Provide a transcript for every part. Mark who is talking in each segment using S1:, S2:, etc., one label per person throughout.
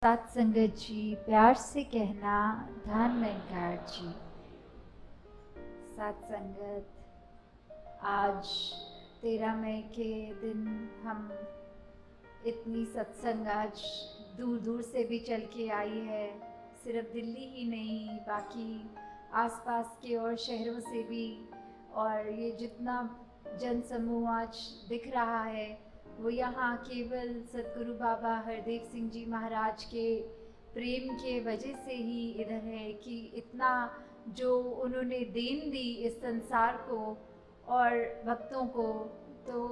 S1: सात संगत जी, प्यार से कहना ध्यान निरंकार जी। सात संगत, आज 13 मई के दिन हम इतनी सत्संग आज दूर दूर से भी चल के आई है। सिर्फ दिल्ली ही नहीं, बाकी आसपास के और शहरों से भी। और ये जितना जन समूह आज दिख रहा है वो यहाँ केवल सदगुरु बाबा हरदेव सिंह जी महाराज के प्रेम के वजह से ही इधर है कि इतना जो उन्होंने देन दी इस संसार को और भक्तों को। तो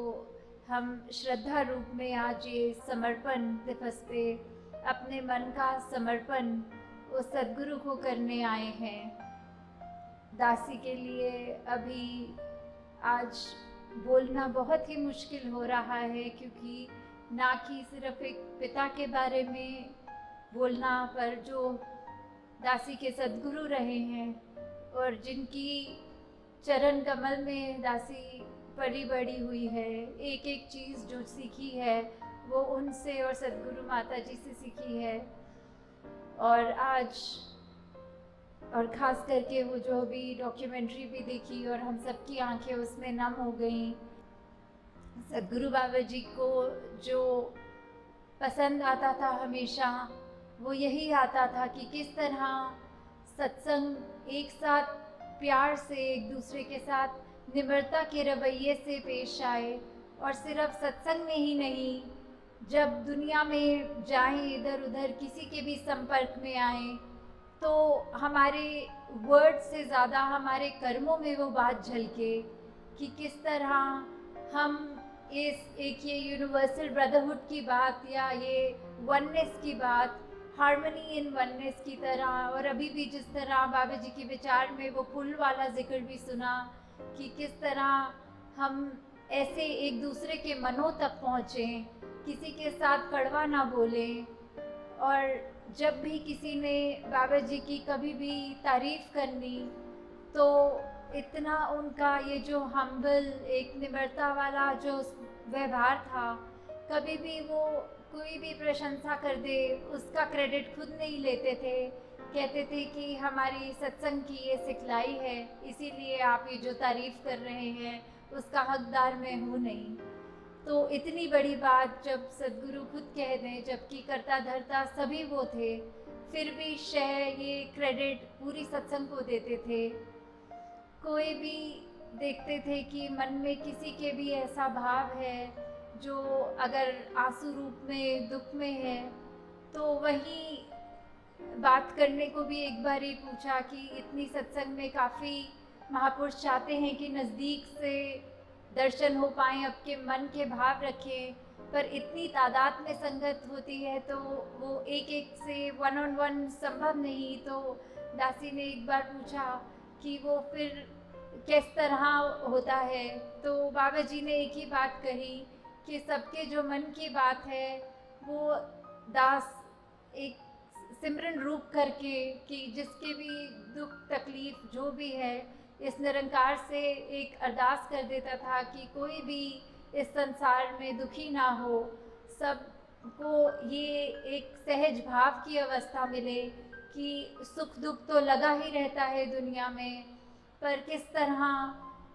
S1: हम श्रद्धा रूप में आज ये समर्पण दिवस पे अपने मन का समर्पण उस सदगुरु को करने आए हैं। दासी के लिए अभी आज बोलना बहुत ही मुश्किल हो रहा है, क्योंकि ना कि सिर्फ एक पिता के बारे में बोलना, पर जो दासी के सदगुरु रहे हैं और जिनकी चरण कमल में दासी पली बड़ी हुई है, एक एक चीज़ जो सीखी है वो उनसे और सदगुरु माता जी से सीखी है। और आज और ख़ास करके वो जो अभी डॉक्यूमेंट्री भी देखी और हम सबकी आंखें उसमें नम हो गईं। सदगुरु बाबा जी को जो पसंद आता था हमेशा वो यही आता था कि किस तरह सत्संग एक साथ प्यार से एक दूसरे के साथ निम्रता के रवैये से पेश आए। और सिर्फ सत्संग में ही नहीं, जब दुनिया में जाएं, इधर उधर किसी के भी संपर्क में आए तो हमारे वर्ड से ज़्यादा हमारे कर्मों में वो बात झलके कि किस तरह हम इस एक ये यूनिवर्सल ब्रदरहुड की बात या ये वननेस की बात, हार्मनी इन वननेस की तरह। और अभी भी जिस तरह बाबा जी के विचार में वो पुल वाला जिक्र भी सुना कि किस तरह हम ऐसे एक दूसरे के मनों तक पहुँचें, किसी के साथ कड़वा ना बोलें। और जब भी किसी ने बाबा जी की कभी भी तारीफ़ करनी तो इतना उनका ये जो हम्बल एक निम्रता वाला जो व्यवहार था, कभी भी वो कोई भी प्रशंसा कर दे उसका क्रेडिट खुद नहीं लेते थे। कहते थे कि हमारी सत्संग की ये सिखलाई है, इसीलिए आप ये जो तारीफ़ कर रहे हैं उसका हकदार मैं हूँ नहीं। तो इतनी बड़ी बात जब सदगुरु खुद कह दें, जबकि करता धरता सभी वो थे, फिर भी ये क्रेडिट पूरी सत्संग को देते थे। कोई भी देखते थे कि मन में किसी के भी ऐसा भाव है जो अगर आंसू रूप में दुख में है, तो वही बात करने को भी एक बार ही पूछा कि इतनी सत्संग में काफ़ी महापुरुष चाहते हैं कि नज़दीक से दर्शन हो पाएँ, आपके मन के भाव रखें, पर इतनी तादाद में संगत होती है तो वो एक एक से वन ऑन वन संभव नहीं। तो दासी ने एक बार पूछा कि वो फिर किस तरह होता है, तो बाबा जी ने एक ही बात कही कि सबके जो मन की बात है वो दास एक सिमरन रूप करके कि जिसके भी दुख तकलीफ जो भी है इस निरंकार से एक अरदास कर देता था कि कोई भी इस संसार में दुखी ना हो, सबको ये एक सहज भाव की अवस्था मिले कि सुख दुख तो लगा ही रहता है दुनिया में, पर किस तरह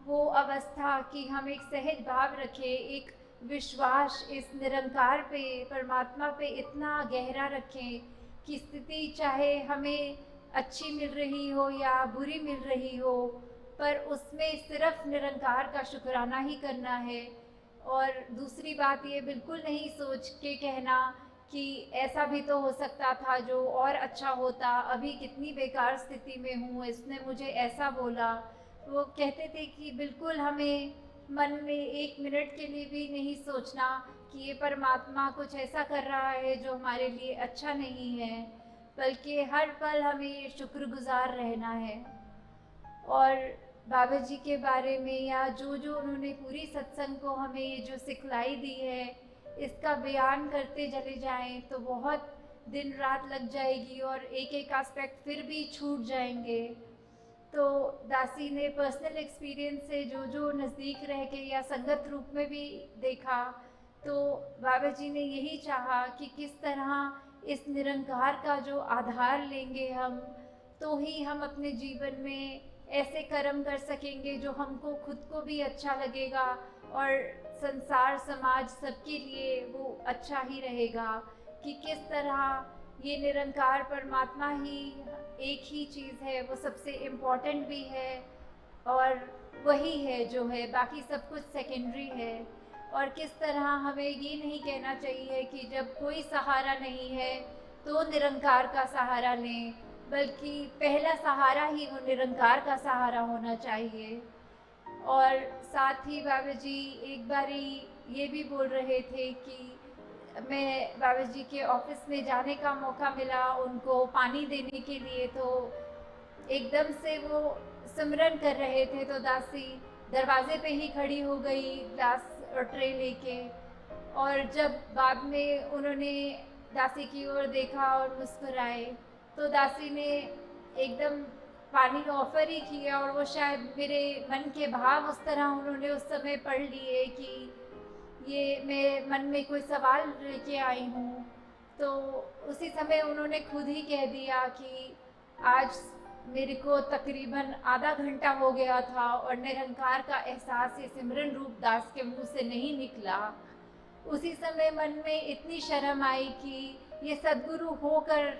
S1: वो अवस्था कि हम एक सहज भाव रखें, एक विश्वास इस निरंकार पे, परमात्मा पे इतना गहरा रखें कि स्थिति चाहे हमें अच्छी मिल रही हो या बुरी मिल रही हो, पर उसमें सिर्फ निरंकार का शुक्राना ही करना है। और दूसरी बात ये बिल्कुल नहीं सोच के कहना कि ऐसा भी तो हो सकता था जो और अच्छा होता, अभी कितनी बेकार स्थिति में हूँ, इसने मुझे ऐसा बोला। वो कहते थे कि बिल्कुल हमें मन में एक मिनट के लिए भी नहीं सोचना कि ये परमात्मा कुछ ऐसा कर रहा है जो हमारे लिए अच्छा नहीं है, बल्कि हर पल हमें ये शुक्रगुजार रहना है। और बाबा जी के बारे में या जो जो उन्होंने पूरी सत्संग को हमें ये जो सिखलाई दी है, इसका बयान करते चले जाएं तो बहुत दिन रात लग जाएगी और एक एक एस्पेक्ट फिर भी छूट जाएंगे। तो दासी ने पर्सनल एक्सपीरियंस से जो जो नज़दीक रह के या संगत रूप में भी देखा, तो बाबा जी ने यही चाहा कि किस तरह इस निरंकार का जो आधार लेंगे हम, तो ही हम अपने जीवन में ऐसे कर्म कर सकेंगे जो हमको खुद को भी अच्छा लगेगा और संसार समाज सबके लिए वो अच्छा ही रहेगा। कि किस तरह ये निरंकार परमात्मा ही एक ही चीज़ है, वो सबसे इम्पोर्टेंट भी है और वही है जो है, बाकी सब कुछ सेकेंडरी है। और किस तरह हमें ये नहीं कहना चाहिए कि जब कोई सहारा नहीं है तो निरंकार का सहारा लें, बल्कि पहला सहारा ही वो निरंकार का सहारा होना चाहिए। और साथ ही बाबा जी एक बारी ये भी बोल रहे थे कि मैं बाबा जी के ऑफिस में जाने का मौका मिला उनको पानी देने के लिए, तो एकदम से वो सिमरन कर रहे थे तो दासी दरवाजे पे ही खड़ी हो गई ग्लास और ट्रे लेके। और जब बाद में उन्होंने दासी की ओर देखा और मुस्कुराए, तो दासी ने एकदम पानी ऑफर ही किया और वो शायद मेरे मन के भाव उस तरह उन्होंने उस समय पढ़ लिए कि ये मैं मन में कोई सवाल लेके आई हूँ। तो उसी समय उन्होंने खुद ही कह दिया कि आज मेरे को तकरीबन आधा घंटा हो गया था और निरंकार का एहसास ये सिमरन रूप दास के मुंह से नहीं निकला। उसी समय मन में इतनी शर्म आई कि ये सद्गुरु होकर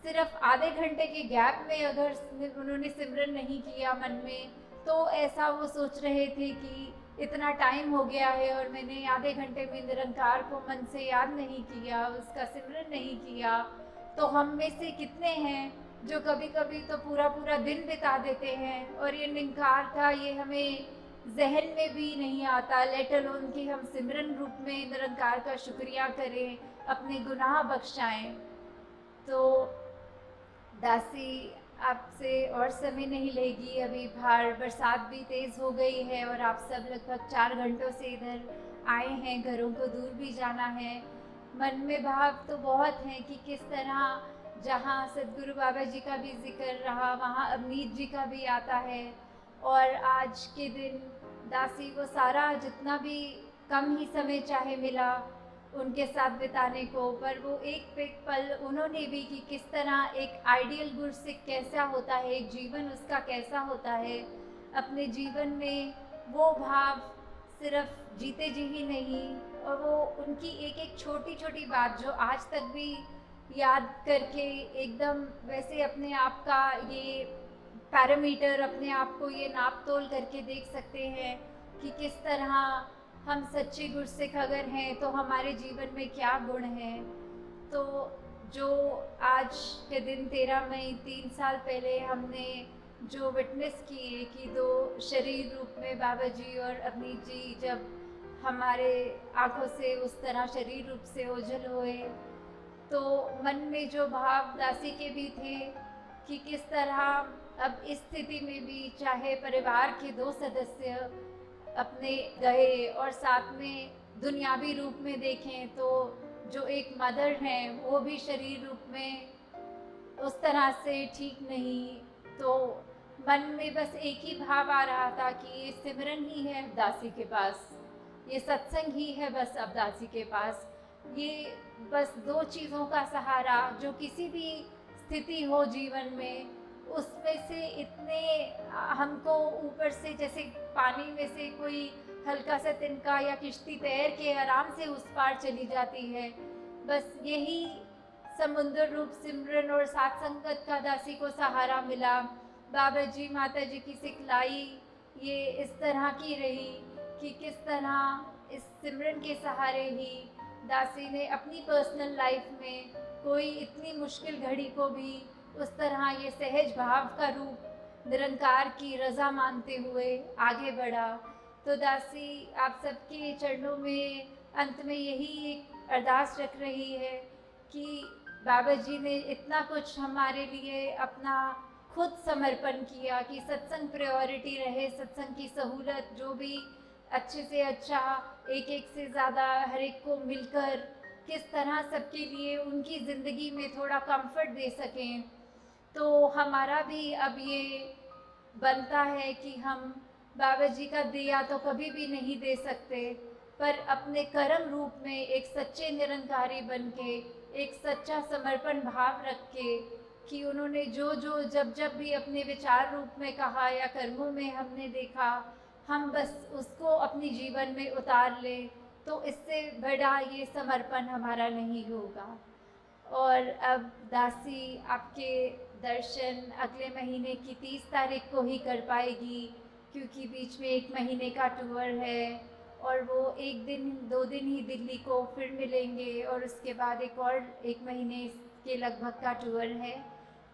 S1: सिर्फ आधे घंटे के गैप में अगर उन्होंने सिमरन नहीं किया मन में, तो ऐसा वो सोच रहे थे कि इतना टाइम हो गया है और मैंने आधे घंटे में निरंकार को मन से याद नहीं किया, उसका सिमरन नहीं किया। तो हम में से कितने हैं जो कभी कभी तो पूरा पूरा दिन बिता देते हैं और ये निरंकार का ये हमें जहन में भी नहीं आता, लेट अलोन कि हम सिमरन रूप में निरंकार का शुक्रिया करें, अपने गुनाह बख्शाएं। तो दासी आपसे और समय नहीं लेगी, अभी बाहर बरसात भी तेज़ हो गई है और आप सब लगभग 4 घंटों से इधर आए हैं, घरों को दूर भी जाना है। मन में भाव तो बहुत हैं कि किस तरह जहाँ सदगुरु बाबा जी का भी जिक्र रहा वहाँ अवनीत जी का भी आता है। और आज के दिन दासी को सारा जितना भी कम ही समय चाहे मिला उनके साथ बिताने को, पर वो एक एक पल उन्होंने भी कि किस तरह एक आइडियल गुरसिख कैसा होता है, एक जीवन उसका कैसा होता है, अपने जीवन में वो भाव सिर्फ जीते जी ही नहीं, और वो उनकी एक एक छोटी छोटी बात जो आज तक भी याद करके एकदम वैसे अपने आप का ये पैरामीटर, अपने आप को ये नाप तोल करके देख सकते हैं कि किस तरह हम सच्चे गुरसिख अगर हैं तो हमारे जीवन में क्या गुण हैं। तो जो आज के दिन 13 मई 3 साल पहले हमने जो विटनेस किए कि 2 शरीर रूप में बाबा जी और अवनीत जी जब हमारे आँखों से उस तरह शरीर रूप से ओझल हुए, तो मन में जो भाव दासी के भी थे कि किस तरह अब इस स्थिति में भी चाहे परिवार के 2 सदस्य अपने गए और साथ में दुनियावी रूप में देखें तो जो एक मदर हैं वो भी शरीर रूप में उस तरह से ठीक नहीं, तो मन में बस एक ही भाव आ रहा था कि ये सिमरन ही है दासी के पास, ये सत्संग ही है बस अब दासी के पास, ये बस 2 चीज़ों का सहारा जो किसी भी स्थिति हो जीवन में उसमें से इतने हमको ऊपर से जैसे पानी में से कोई हल्का सा तिनका या किश्ती तैर के आराम से उस पार चली जाती है, बस यही समुद्र रूप सिमरन और साथ संगत का दासी को सहारा मिला। बाबा जी माता जी की सिखलाई ये इस तरह की रही कि किस तरह इस सिमरन के सहारे ही दासी ने अपनी पर्सनल लाइफ में कोई इतनी मुश्किल घड़ी को भी उस तरह ये सहज भाव का रूप निरंकार की रज़ा मानते हुए आगे बढ़ा। तो दासी आप सबके चरणों में अंत में यही एक अरदास रख रही है कि बाबा जी ने इतना कुछ हमारे लिए अपना खुद समर्पण किया कि सत्संग प्रायोरिटी रहे, सत्संग की सहूलत जो भी अच्छे से अच्छा एक एक से ज़्यादा हर एक को मिलकर किस तरह सबके लिए उनकी ज़िंदगी में थोड़ा कंफर्ट दे सकें। तो हमारा भी अब ये बनता है कि हम बाबा जी का दिया तो कभी भी नहीं दे सकते, पर अपने कर्म रूप में एक सच्चे निरंकारी बन के एक सच्चा समर्पण भाव रख के कि उन्होंने जो जो जब जब भी अपने विचार रूप में कहा या कर्मों में हमने देखा, हम बस उसको अपने जीवन में उतार लें, तो इससे बड़ा ये समर्पण हमारा नहीं होगा। और अब दासी आपके दर्शन अगले महीने की 30 तारीख को ही कर पाएगी, क्योंकि बीच में 1 महीने का टूर है और वो 1 दिन 2 दिन ही दिल्ली को फिर मिलेंगे और उसके बाद एक और 1 महीने के लगभग का टूर है,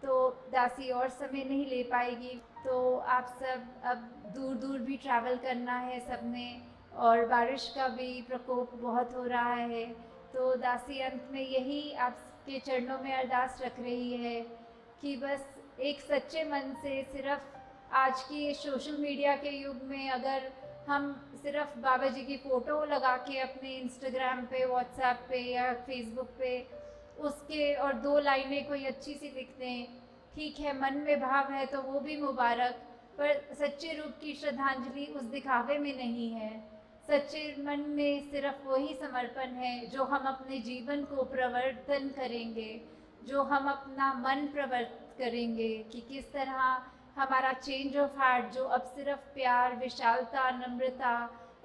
S1: तो दासी और समय नहीं ले पाएगी। तो आप सब अब दूर दूर भी ट्रैवल करना है सबने, और बारिश का भी प्रकोप बहुत हो रहा है, तो दासी अंत में यही आपके चरणों में अरदास रख रही है कि बस एक सच्चे मन से सिर्फ आज की सोशल मीडिया के युग में अगर हम सिर्फ बाबा जी की फ़ोटो लगा के अपने इंस्टाग्राम पे, व्हाट्सएप पे या फेसबुक पे उसके और 2 लाइनें कोई अच्छी सी लिख दें, ठीक है, मन में भाव है तो वो भी मुबारक, पर सच्चे रूप की श्रद्धांजलि उस दिखावे में नहीं है। सच्चे मन में सिर्फ वही समर्पण है जो हम अपने जीवन को प्रवर्तन करेंगे, जो हम अपना मन प्रवर्तित करेंगे कि किस तरह हमारा चेंज ऑफ हार्ट जो अब सिर्फ प्यार, विशालता, नम्रता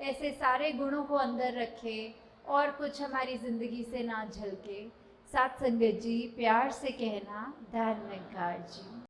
S1: ऐसे सारे गुणों को अंदर रखे और कुछ हमारी ज़िंदगी से ना झलके। साथ संगत जी, प्यार से कहना, धर्मकार जी।